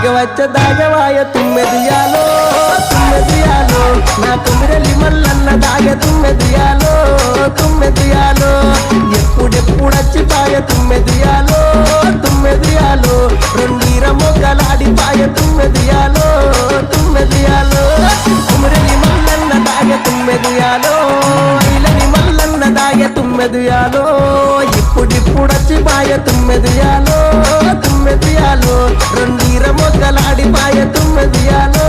దాగవాయ తుమ్మెదియాలో తుమ్మెదియాలో నా తుమ్మిరెల్లి మల్లన్న దాగ తుమ్మెదియాలో తుమ్మెదియాలో ఎప్పుడెప్పుడచ్చిపాయ తుమ్మెదియాలో తుమ్మెదియాలో రెండీర మొగ్గలాడిపాయ తుమ్మెదియాలో తుమ్మెదియాలో తుమ్మిరెల్లి మల్లన్న దాగ తుమ్మెదియాలో ఇలని మల్లన్న దాగ తుమ్మెదియాలో ఇప్పుడిప్పుడచ్చిపాయ తుమ్మెదియాలో తుమ్మెదియాలో రెండీర మొగ్గలాడిపాయ తుమ్మెదియాలో